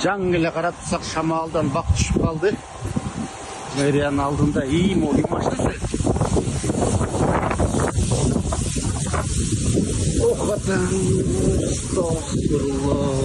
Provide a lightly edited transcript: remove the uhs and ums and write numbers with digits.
Cangile karatsak şamaldan bak düşüp kaldı. Meriyanın aldığında iyi mi o yamaçlı söyle. Oh vatan. Estağfurullah.